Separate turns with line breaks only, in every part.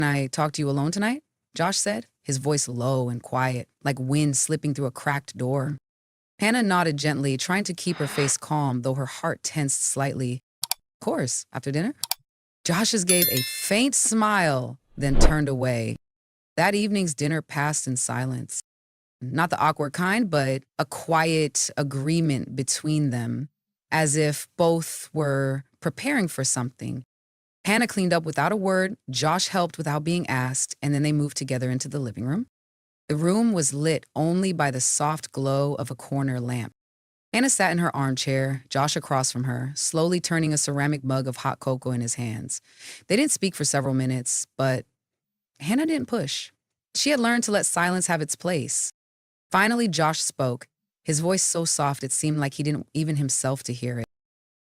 Can I talk to you alone tonight? Josh said, his voice low and quiet, like wind slipping through a cracked door. Hannah nodded gently, trying to keep her face calm, though her heart tensed slightly. Of course, after dinner? Josh's gave a faint smile, then turned away. That evening's dinner passed in silence. Not the awkward kind, but a quiet agreement between them, as if both were preparing for something. Hannah cleaned up without a word, Josh helped without being asked, and then they moved together into the living room. The room was lit only by the soft glow of a corner lamp. Hannah sat in her armchair, Josh across from her, slowly turning a ceramic mug of hot cocoa in his hands. They didn't speak for several minutes, but Hannah didn't push. She had learned to let silence have its place. Finally, Josh spoke, his voice so soft it seemed like he didn't even himself to hear it.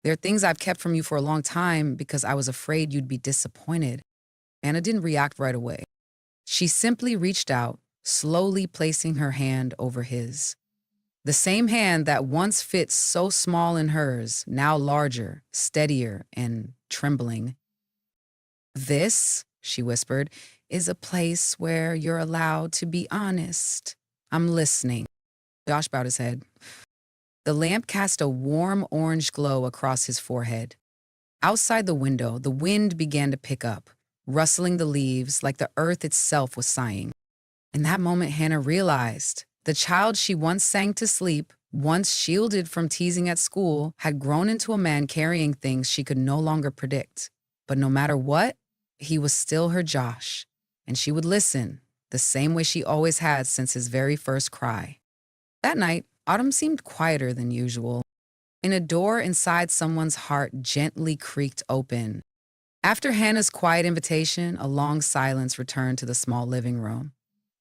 There are things I've kept from you for a long time because I was afraid you'd be disappointed. Hannah didn't react right away. She simply reached out, slowly placing her hand over his. The same hand that once fit so small in hers, now larger, steadier, and trembling. This, she whispered, is a place where you're allowed to be honest. I'm listening. Josh bowed his head. The lamp cast a warm orange glow across his forehead. Outside the window, the wind began to pick up, rustling the leaves like the earth itself was sighing. In that moment, Hannah realized the child she once sang to sleep, once shielded from teasing at school, had grown into a man carrying things she could no longer predict. But no matter what, he was still her Josh, and she would listen, the same way she always had since his very first cry. That night, Autumn seemed quieter than usual, and a door inside someone's heart gently creaked open. After Hannah's quiet invitation, a long silence returned to the small living room.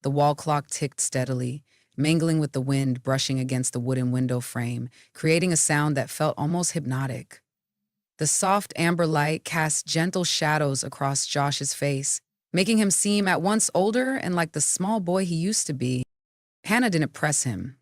The wall clock ticked steadily, mingling with the wind brushing against the wooden window frame, creating a sound that felt almost hypnotic. The soft amber light cast gentle shadows across Josh's face, making him seem at once older and like the small boy he used to be. Hannah didn't press him.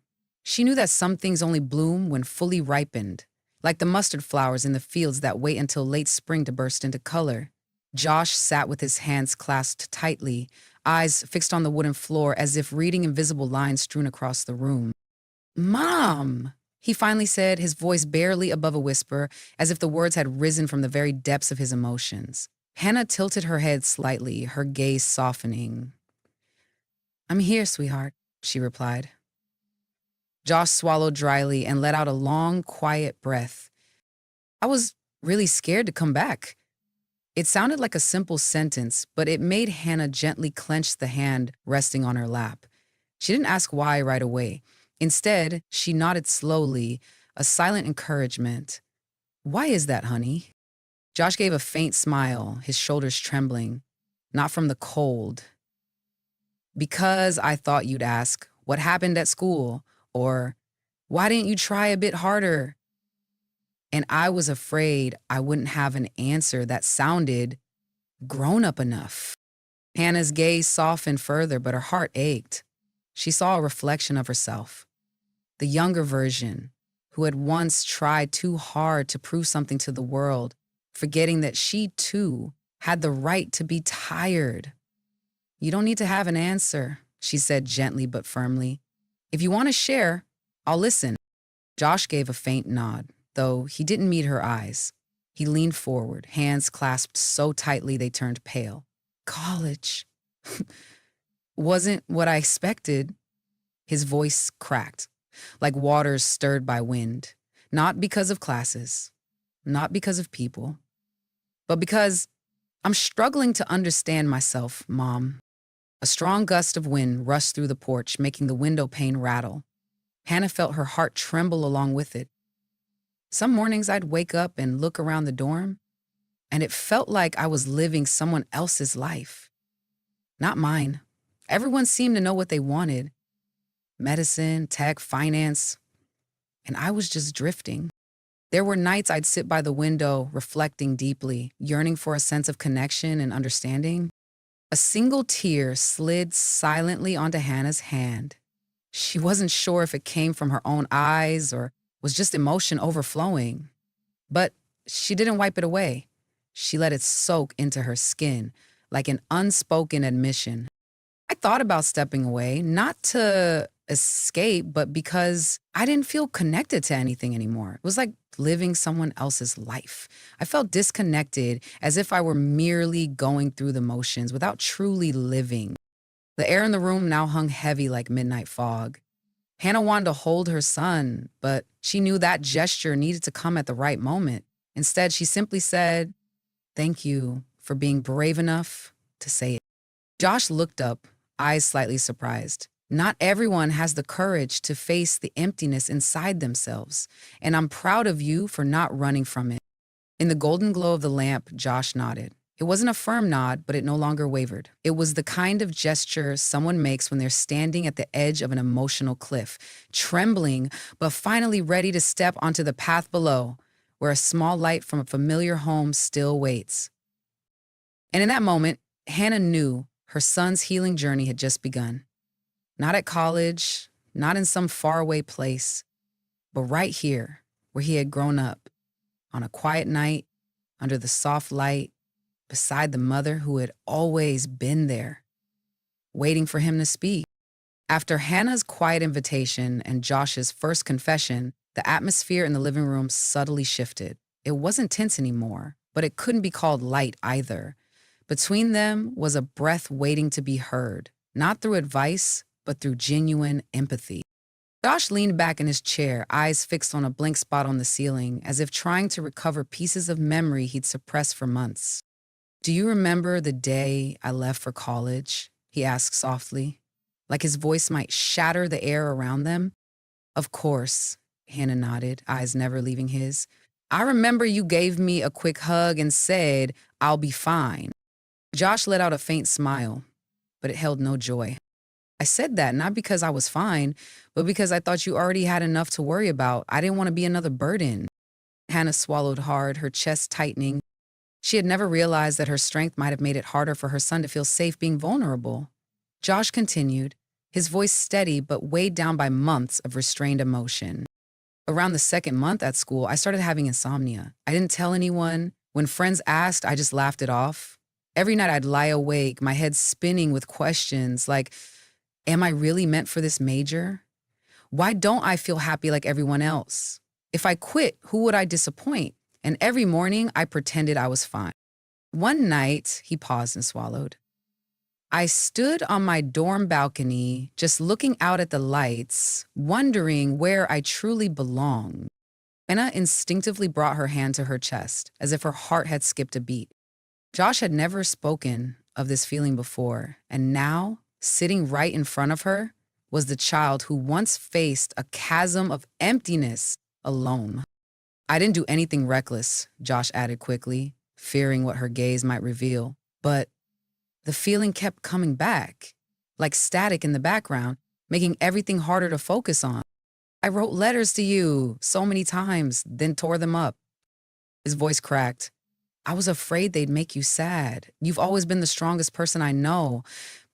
She knew that some things only bloom when fully ripened, like the mustard flowers in the fields that wait until late spring to burst into color. Josh sat with his hands clasped tightly, eyes fixed on the wooden floor as if reading invisible lines strewn across the room. "Mom!" he finally said, his voice barely above a whisper, as if the words had risen from the very depths of his emotions. Hannah tilted her head slightly, her gaze softening. "I'm here, sweetheart," she replied. Josh swallowed dryly and let out a long, quiet breath. "I was really scared to come back." It sounded like a simple sentence, but it made Hannah gently clench the hand resting on her lap. She didn't ask why right away. Instead, she nodded slowly, a silent encouragement. "Why is that, honey?" Josh gave a faint smile, his shoulders trembling. "Not from the cold." "Because I thought you'd ask, what happened at school? Or, why didn't you try a bit harder?" And I was afraid I wouldn't have an answer that sounded grown up enough. Hannah's gaze softened further, but her heart ached. She saw a reflection of herself, the younger version, who had once tried too hard to prove something to the world, forgetting that she, too, had the right to be tired. "You don't need to have an answer," she said gently but firmly. "If you want to share, I'll listen." Josh gave a faint nod, though he didn't meet her eyes. He leaned forward, hands clasped so tightly they turned pale. "College wasn't what I expected." His voice cracked, like waters stirred by wind. "Not because of classes, not because of people, but because I'm struggling to understand myself, Mom." A strong gust of wind rushed through the porch, making the window pane rattle. Hannah felt her heart tremble along with it. Some mornings I'd wake up and look around the dorm, and it felt like I was living someone else's life. Not mine. Everyone seemed to know what they wanted. Medicine, tech, finance. And I was just drifting. There were nights I'd sit by the window, reflecting deeply, yearning for a sense of connection and understanding. A single tear slid silently onto Hannah's hand. She wasn't sure if it came from her own eyes or was just emotion overflowing. But she didn't wipe it away. She let it soak into her skin, like an unspoken admission. I thought about stepping away, not to escape, but because I didn't feel connected to anything anymore. It was like living someone else's life. I felt disconnected, as if I were merely going through the motions without truly living. The air in the room now hung heavy like midnight fog. Hannah wanted to hold her son, but she knew that gesture needed to come at the right moment. Instead, she simply said, "Thank you for being brave enough to say it." Josh looked up, eyes slightly surprised. Not everyone has the courage to face the emptiness inside themselves, and I'm proud of you for not running from it. In the golden glow of the lamp, Josh nodded. It wasn't a firm nod, but it no longer wavered. It was the kind of gesture someone makes when they're standing at the edge of an emotional cliff, trembling, but finally ready to step onto the path below, where a small light from a familiar home still waits. And in that moment, Hannah knew her son's healing journey had just begun. Not at college, not in some faraway place, but right here, where he had grown up, on a quiet night, under the soft light, beside the mother who had always been there, waiting for him to speak. After Hannah's quiet invitation and Josh's first confession, the atmosphere in the living room subtly shifted. It wasn't tense anymore, but it couldn't be called light either. Between them was a breath waiting to be heard, not through advice, but through genuine empathy. Josh leaned back in his chair, eyes fixed on a blank spot on the ceiling, as if trying to recover pieces of memory he'd suppressed for months. "Do you remember the day I left for college?" he asked softly, like his voice might shatter the air around them. "Of course," Hannah nodded, eyes never leaving his. "I remember you gave me a quick hug and said, 'I'll be fine.'" Josh let out a faint smile, but it held no joy. "I said that not because I was fine, but because I thought you already had enough to worry about. I didn't want to be another burden." Hannah swallowed hard, her chest tightening. She had never realized that her strength might have made it harder for her son to feel safe being vulnerable. Josh continued, his voice steady but weighed down by months of restrained emotion. "Around the second month at school, I started having insomnia. I didn't tell anyone. When friends asked, I just laughed it off. Every night I'd lie awake, my head spinning with questions like, am I really meant for this major? Why don't I feel happy like everyone else? If I quit, who would I disappoint? And every morning I pretended I was fine." One night, he paused and swallowed. "I stood on my dorm balcony, just looking out at the lights, wondering where I truly belonged." Anna instinctively brought her hand to her chest, as if her heart had skipped a beat. Josh had never spoken of this feeling before, and now, sitting right in front of her, was the child who once faced a chasm of emptiness alone. "I didn't do anything reckless," Josh added quickly, fearing what her gaze might reveal. But the feeling kept coming back, like static in the background, making everything harder to focus on. "I wrote letters to you so many times, then tore them up." His voice cracked. "I was afraid they'd make you sad. You've always been the strongest person I know.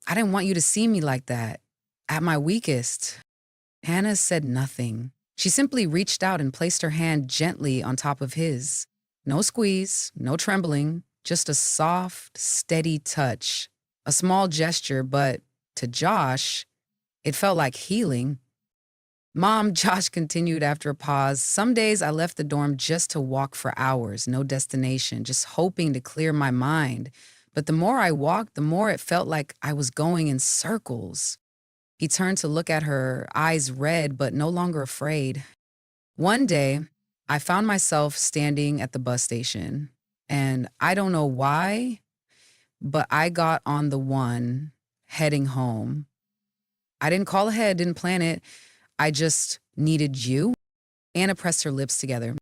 I didn't want you to see me like that, at my weakest." Hannah said nothing. She simply reached out and placed her hand gently on top of his. No squeeze, no trembling, just a soft, steady touch. A small gesture, but to Josh, it felt like healing. "Mom," Josh continued after a pause, "some days I left the dorm just to walk for hours, no destination, just hoping to clear my mind. But the more I walked, the more it felt like I was going in circles." He turned to look at her, eyes red but no longer afraid. "One day, I found myself standing at the bus station, and I don't know why, but I got on the one heading home. I didn't call ahead, didn't plan it. I just needed you." Anna pressed her lips together.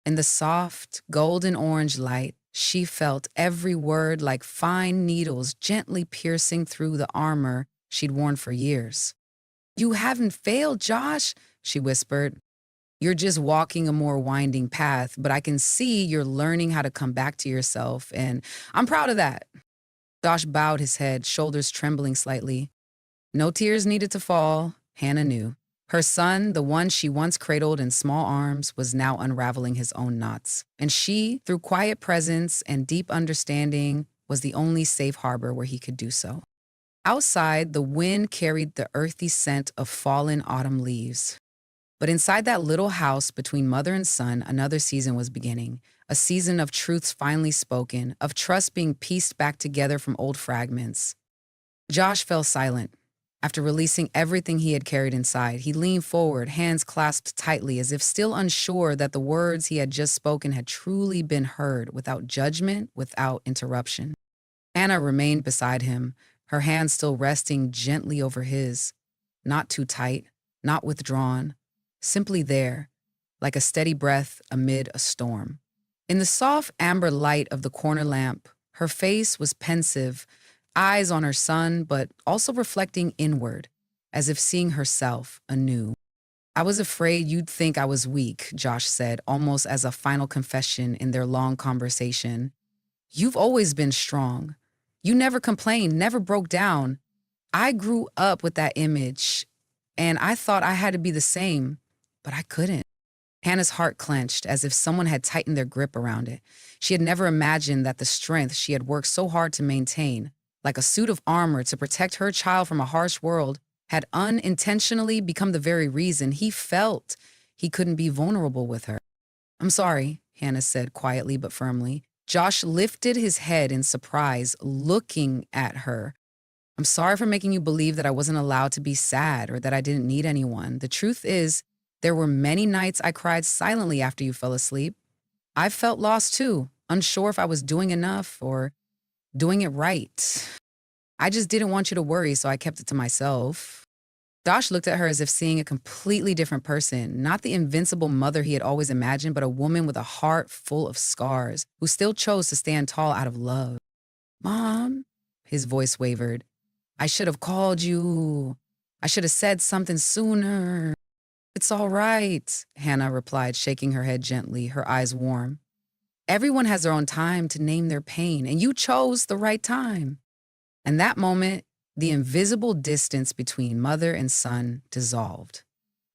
In the soft, golden orange light, she felt every word like fine needles gently piercing through the armor she'd worn for years. "You haven't failed, Josh," she whispered. "You're just walking a more winding path, but I can see you're learning how to come back to yourself, and I'm proud of that." Josh bowed his head, shoulders trembling slightly. No tears needed to fall, Hannah knew. Her son, the one she once cradled in small arms, was now unraveling his own knots. And she, through quiet presence and deep understanding, was the only safe harbor where he could do so. Outside, the wind carried the earthy scent of fallen autumn leaves. But inside that little house between mother and son, another season was beginning. A season of truths finally spoken, of trust being pieced back together from old fragments. Josh fell silent. After releasing everything he had carried inside, he leaned forward, hands clasped tightly, as if still unsure that the words he had just spoken had truly been heard, without judgment, without interruption. Anna remained beside him, her hand still resting gently over his, not too tight, not withdrawn, simply there, like a steady breath amid a storm. In the soft amber light of the corner lamp, her face was pensive, eyes on her son, but also reflecting inward, as if seeing herself anew. "I was afraid you'd think I was weak," Josh said, almost as a final confession in their long conversation. "You've always been strong. You never complained, never broke down. I grew up with that image, and I thought I had to be the same, but I couldn't." Hannah's heart clenched, as if someone had tightened their grip around it. She had never imagined that the strength she had worked so hard to maintain, like a suit of armor to protect her child from a harsh world, had unintentionally become the very reason he felt he couldn't be vulnerable with her. "I'm sorry," Hannah said quietly but firmly. Josh lifted his head in surprise, looking at her. "I'm sorry for making you believe that I wasn't allowed to be sad or that I didn't need anyone. The truth is, there were many nights I cried silently after you fell asleep. I felt lost too, unsure if I was doing enough or doing it right. I just didn't want you to worry, so I kept it to myself." Josh looked at her as if seeing a completely different person, not the invincible mother he had always imagined, but a woman with a heart full of scars, who still chose to stand tall out of love. "Mom," his voice wavered, "I should have called you. I should have said something sooner." "It's all right," Hannah replied, shaking her head gently, her eyes warm. "Everyone has their own time to name their pain, and you chose the right time." In that moment, the invisible distance between mother and son dissolved.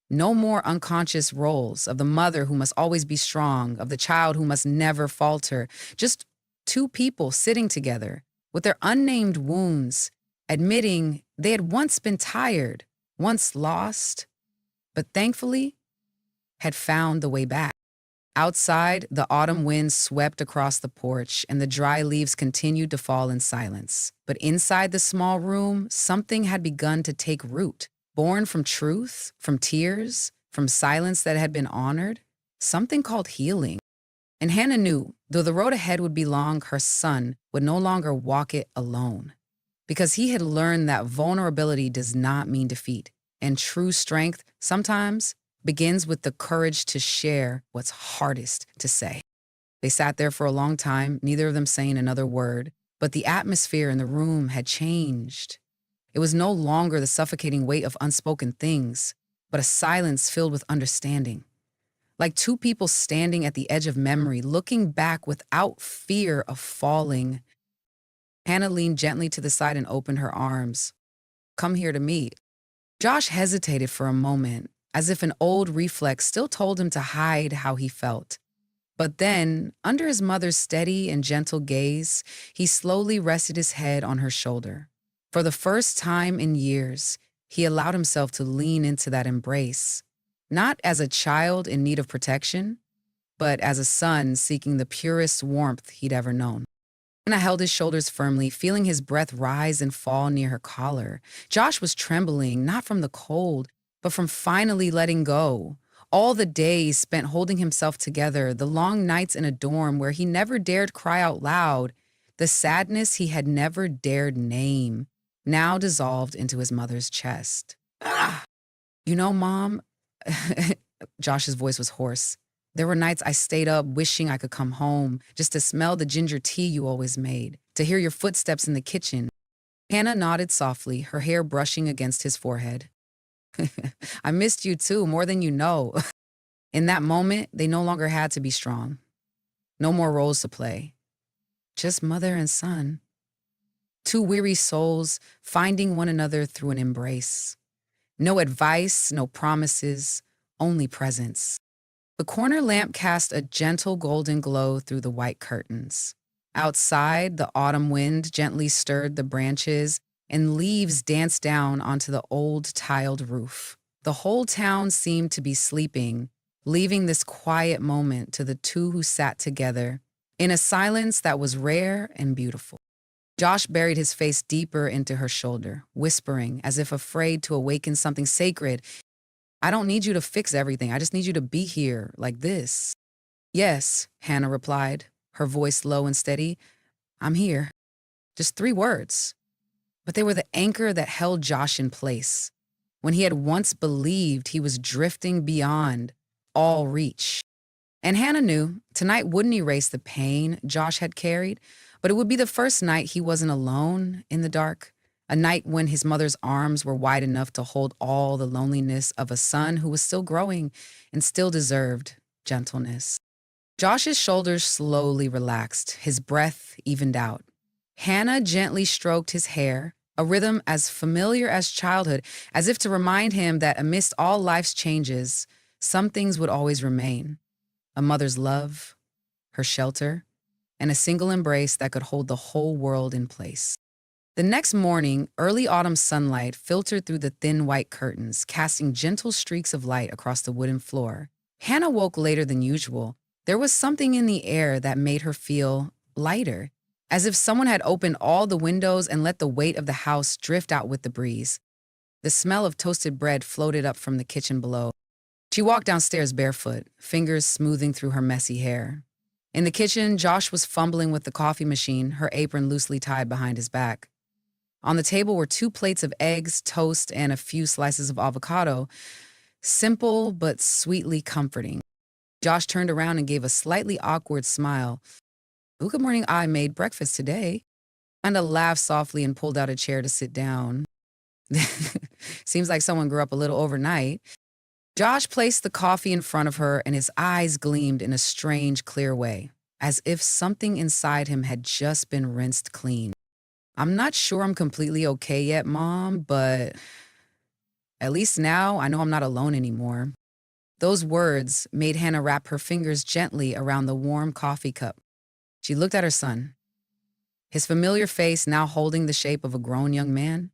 No more unconscious roles of the mother who must always be strong, of the child who must never falter. Just two people sitting together with their unnamed wounds, admitting they had once been tired, once lost, but thankfully had found the way back. Outside, the autumn wind swept across the porch and the dry leaves continued to fall in silence. But inside the small room, something had begun to take root, born from truth, from tears, from silence that had been honored, something called healing. And Hannah knew, though the road ahead would be long, her son would no longer walk it alone. Because he had learned that vulnerability does not mean defeat, and true strength sometimes begins with the courage to share what's hardest to say. They sat there for a long time, neither of them saying another word, but the atmosphere in the room had changed. It was no longer the suffocating weight of unspoken things, but a silence filled with understanding. Like two people standing at the edge of memory, looking back without fear of falling. Hannah leaned gently to the side and opened her arms. "Come here to me." Josh hesitated for a moment, as if an old reflex still told him to hide how he felt. But then, under his mother's steady and gentle gaze, he slowly rested his head on her shoulder. For the first time in years, he allowed himself to lean into that embrace, not as a child in need of protection, but as a son seeking the purest warmth he'd ever known. Anna held his shoulders firmly, feeling his breath rise and fall near her collar. Josh was trembling, not from the cold, but from finally letting go. All the days spent holding himself together, the long nights in a dorm where he never dared cry out loud, the sadness he had never dared name, now dissolved into his mother's chest. "Ah, you know, Mom," Josh's voice was hoarse. "There were nights I stayed up wishing I could come home, just to smell the ginger tea you always made, to hear your footsteps in the kitchen." Hannah nodded softly, her hair brushing against his forehead. "I missed you too, more than you know." In that moment, they no longer had to be strong. No more roles to play. Just mother and son. Two weary souls finding one another through an embrace. No advice, no promises, only presence. The corner lamp cast a gentle golden glow through the white curtains. Outside, the autumn wind gently stirred the branches, and leaves danced down onto the old tiled roof. The whole town seemed to be sleeping, leaving this quiet moment to the two who sat together in a silence that was rare and beautiful. Josh buried his face deeper into her shoulder, whispering, as if afraid to awaken something sacred, "I don't need you to fix everything. I just need you to be here, like this." "Yes," Hannah replied, her voice low and steady. "I'm here." Just 3 words. But they were the anchor that held Josh in place. When he had once believed he was drifting beyond all reach. And Hannah knew tonight wouldn't erase the pain Josh had carried, but it would be the first night he wasn't alone in the dark. A night when his mother's arms were wide enough to hold all the loneliness of a son who was still growing and still deserved gentleness. Josh's shoulders slowly relaxed, his breath evened out. Hannah gently stroked his hair, a rhythm as familiar as childhood, as if to remind him that amidst all life's changes, some things would always remain. A mother's love, her shelter, and a single embrace that could hold the whole world in place. The next morning, early autumn sunlight filtered through the thin white curtains, casting gentle streaks of light across the wooden floor. Hannah woke later than usual. There was something in the air that made her feel lighter, as if someone had opened all the windows and let the weight of the house drift out with the breeze. The smell of toasted bread floated up from the kitchen below. She walked downstairs barefoot, fingers smoothing through her messy hair. In the kitchen, Josh was fumbling with the coffee machine, her apron loosely tied behind his back. On the table were 2 plates of eggs, toast, and a few slices of avocado, simple but sweetly comforting. Josh turned around and gave a slightly awkward smile. "Oh, good morning, I made breakfast today." Amanda laughed softly and pulled out a chair to sit down. "Seems like someone grew up a little overnight." Josh placed the coffee in front of her and his eyes gleamed in a strange, clear way, as if something inside him had just been rinsed clean. "I'm not sure I'm completely okay yet, Mom, but at least now I know I'm not alone anymore." Those words made Hannah wrap her fingers gently around the warm coffee cup. She looked at her son, his familiar face now holding the shape of a grown young man.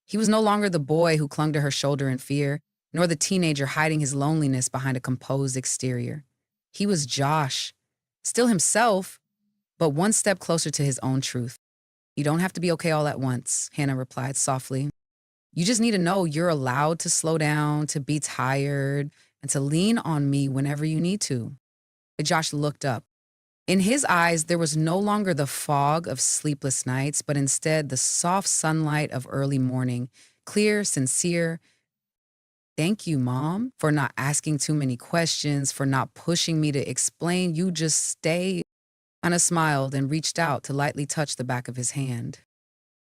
He was no longer the boy who clung to her shoulder in fear, nor the teenager hiding his loneliness behind a composed exterior. He was Josh, still himself, but one step closer to his own truth. "You don't have to be okay all at once," Hannah replied softly. "You just need to know you're allowed to slow down, to be tired, and to lean on me whenever you need to." Josh looked up. In his eyes, there was no longer the fog of sleepless nights, but instead the soft sunlight of early morning, clear, sincere. "Thank you, Mom, for not asking too many questions, for not pushing me to explain. You just stay." Anna smiled and reached out to lightly touch the back of his hand.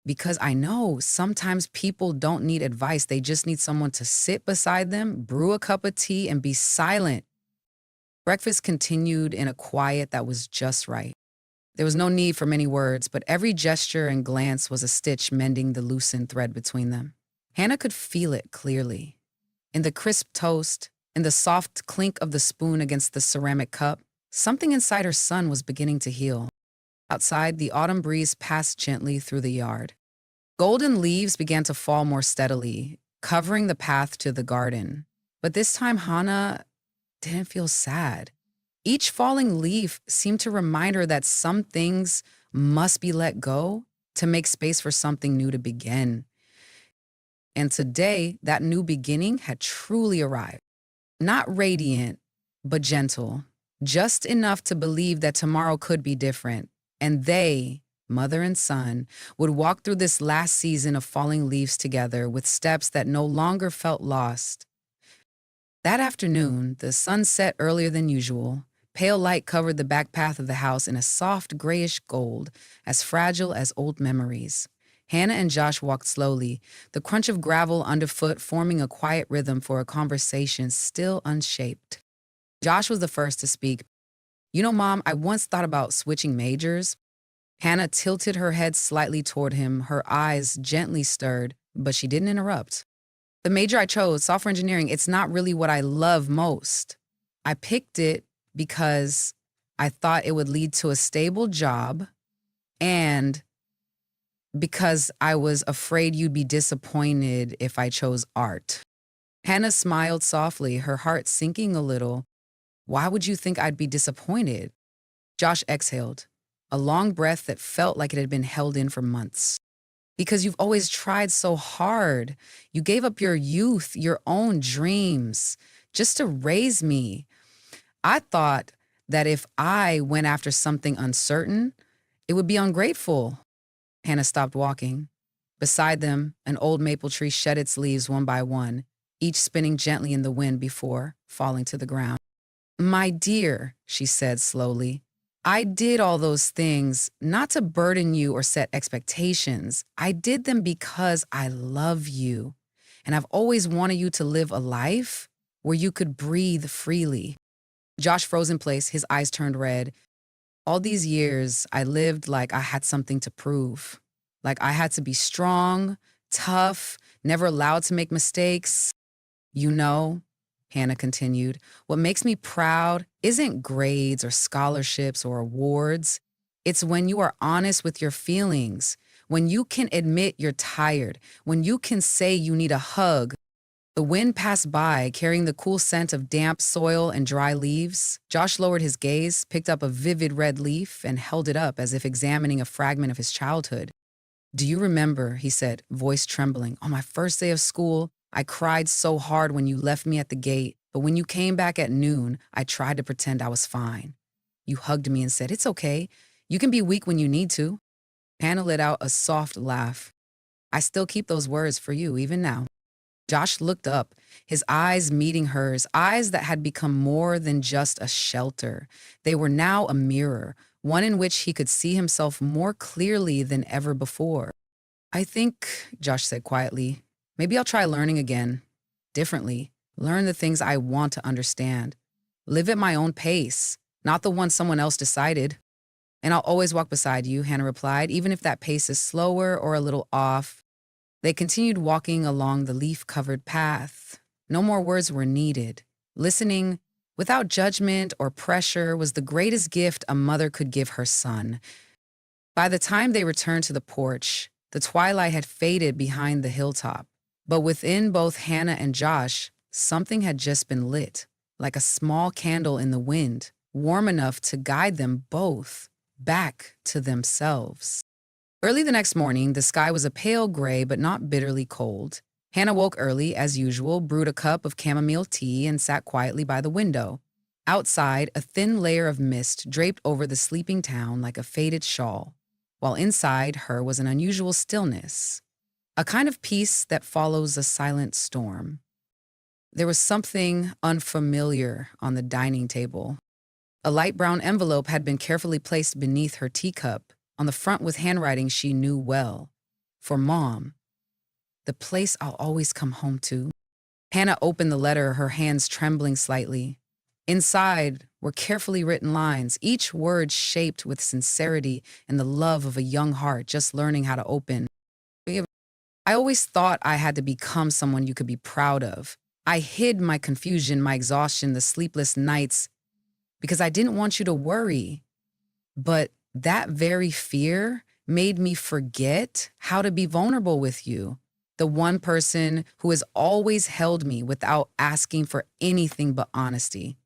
"Because I know sometimes people don't need advice. They just need someone to sit beside them, brew a cup of tea, and be silent." Breakfast continued in a quiet that was just right. There was no need for many words, but every gesture and glance was a stitch mending the loosened thread between them. Hannah could feel it clearly. In the crisp toast, in the soft clink of the spoon against the ceramic cup, something inside her son was beginning to heal. Outside, the autumn breeze passed gently through the yard. Golden leaves began to fall more steadily, covering the path to the garden. But this time, Hannah didn't feel sad. Each falling leaf seemed to remind her that some things must be let go to make space for something new to begin. And today, that new beginning had truly arrived. Not radiant, but gentle. Just enough to believe that tomorrow could be different. And they, mother and son, would walk through this last season of falling leaves together with steps that no longer felt lost. That afternoon, the sun set earlier than usual. Pale light covered the back path of the house in a soft grayish gold, as fragile as old memories. Hannah and Josh walked slowly, the crunch of gravel underfoot forming a quiet rhythm for a conversation still unshaped. Josh was the first to speak. "You know, Mom, I once thought about switching majors." Hannah tilted her head slightly toward him, her eyes gently stirred, but she didn't interrupt. "The major I chose, software engineering, it's not really what I love most. I picked it because I thought it would lead to a stable job, And because I was afraid you'd be disappointed if I chose art. Hannah smiled softly, her heart sinking a little. Why would you think I'd be disappointed? Josh exhaled, a long breath that felt like it had been held in for months. Because you've always tried so hard. You gave up your youth, your own dreams, just to raise me. I thought that if I went after something uncertain, it would be ungrateful. Hannah stopped walking. Beside them, an old maple tree shed its leaves one by one, each spinning gently in the wind before falling to the ground. My dear, she said slowly, I did all those things not to burden you or set expectations. I did them because I love you. And I've always wanted you to live a life where you could breathe freely. Josh froze in place, his eyes turned red. All these years, I lived like I had something to prove. Like I had to be strong, tough, never allowed to make mistakes. You know, Hannah continued, what makes me proud isn't grades or scholarships or awards. It's when you are honest with your feelings, when you can admit you're tired, when you can say you need a hug. The wind passed by, carrying the cool scent of damp soil and dry leaves. Josh lowered his gaze, picked up a vivid red leaf, and held it up as if examining a fragment of his childhood. Do you remember, he said, voice trembling, on my first day of school, I cried so hard when you left me at the gate, but when you came back at noon, I tried to pretend I was fine. You hugged me and said, it's okay. You can be weak when you need to. Hannah let out a soft laugh. I still keep those words for you, even now. Josh looked up, his eyes meeting hers, eyes that had become more than just a shelter. They were now a mirror, one in which he could see himself more clearly than ever before. I think, Josh said quietly, maybe I'll try learning again, differently, learn the things I want to understand, live at my own pace, not the one someone else decided. And I'll always walk beside you, Hannah replied, even if that pace is slower or a little off. They continued walking along the leaf-covered path. No more words were needed. Listening, without judgment or pressure, was the greatest gift a mother could give her son. By the time they returned to the porch, the twilight had faded behind the hilltop. But within both Hannah and Josh, something had just been lit, like a small candle in the wind, warm enough to guide them both back to themselves. Early the next morning, the sky was a pale gray but not bitterly cold. Hannah woke early, as usual, brewed a cup of chamomile tea, and sat quietly by the window. Outside, a thin layer of mist draped over the sleeping town like a faded shawl, while inside her was an unusual stillness, a kind of peace that follows a silent storm. There was something unfamiliar on the dining table. A light brown envelope had been carefully placed beneath her teacup, on the front with handwriting she knew well. For Mom, the place I'll always come home to. Hannah opened the letter, her hands trembling slightly. Inside were carefully written lines, each word shaped with sincerity and the love of a young heart just learning how to open. I always thought I had to become someone you could be proud of. I hid my confusion, my exhaustion, the sleepless nights, because I didn't want you to worry. But that very fear made me forget how to be vulnerable with you, the one person who has always held me without asking for anything but honesty.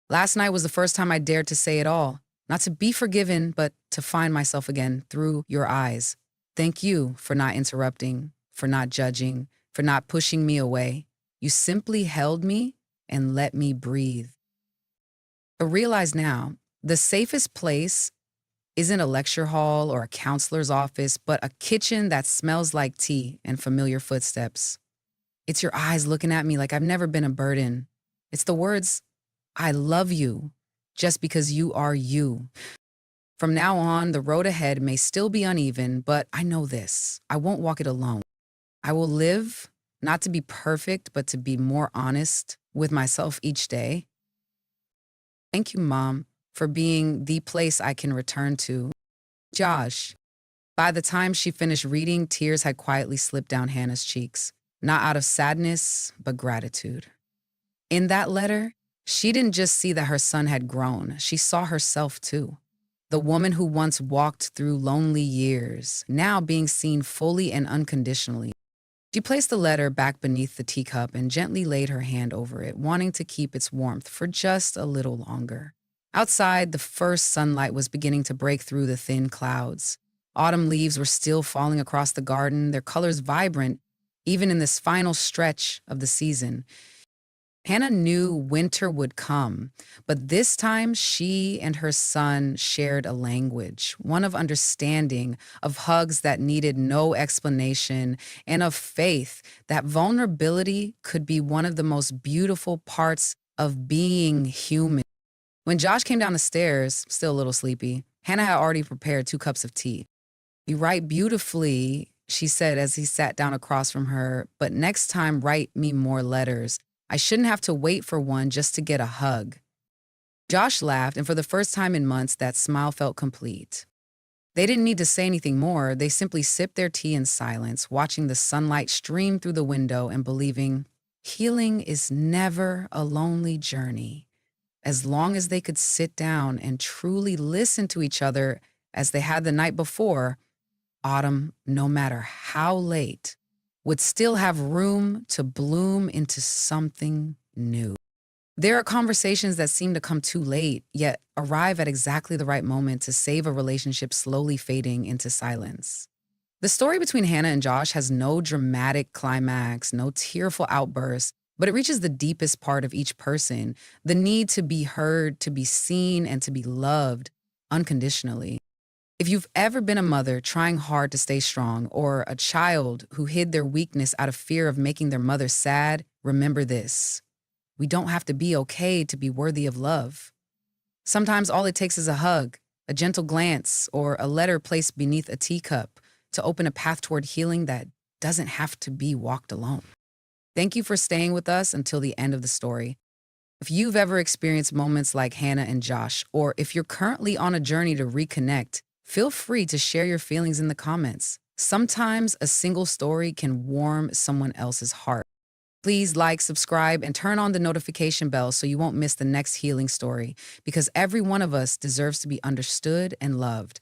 Last night was the first time I dared to say it all, not to be forgiven, but to find myself again through your eyes. Thank you for not interrupting, for not judging, for not pushing me away. You simply held me and let me breathe. I realize now, the safest place isn't a lecture hall or a counselor's office, but a kitchen that smells like tea and familiar footsteps. It's your eyes looking at me like I've never been a burden. It's the words, I love you, just because you are you. From now on, the road ahead may still be uneven, but I know this. I won't walk it alone. I will live, not to be perfect, but to be more honest with myself each day. Thank you, Mom, for being the place I can return to. Josh. By the time she finished reading, tears had quietly slipped down Hannah's cheeks, not out of sadness, but gratitude. In that letter, she didn't just see that her son had grown, she saw herself too. The woman who once walked through lonely years, now being seen fully and unconditionally. She placed the letter back beneath the teacup and gently laid her hand over it, wanting to keep its warmth for just a little longer. Outside, the first sunlight was beginning to break through the thin clouds. Autumn leaves were still falling across the garden, their colors vibrant, even in this final stretch of the season. Hannah knew winter would come, but this time she and her son shared a language, one of understanding, of hugs that needed no explanation, and of faith that vulnerability could be one of the most beautiful parts of being human. When Josh came down the stairs, still a little sleepy, Hannah had already prepared 2 cups of tea. "You write beautifully," she said as he sat down across from her, "but next time write me more letters. I shouldn't have to wait for one just to get a hug." Josh laughed, and for the first time in months, that smile felt complete. They didn't need to say anything more. They simply sipped their tea in silence, watching the sunlight stream through the window and believing healing is never a lonely journey. As long as they could sit down and truly listen to each other as they had the night before, autumn, no matter how late, would still have room to bloom into something new. There are conversations that seem to come too late, yet arrive at exactly the right moment to save a relationship slowly fading into silence. The story between Hannah and Josh has no dramatic climax, no tearful outburst, but it reaches the deepest part of each person, the need to be heard, to be seen, and to be loved unconditionally. If you've ever been a mother trying hard to stay strong, or a child who hid their weakness out of fear of making their mother sad, remember this. We don't have to be okay to be worthy of love. Sometimes all it takes is a hug, a gentle glance, or a letter placed beneath a teacup to open a path toward healing that doesn't have to be walked alone. Thank you for staying with us until the end of the story. If you've ever experienced moments like Hannah and Josh, or if you're currently on a journey to reconnect, feel free to share your feelings in the comments. Sometimes a single story can warm someone else's heart. Please like, subscribe, and turn on the notification bell so you won't miss the next healing story, because every one of us deserves to be understood and loved.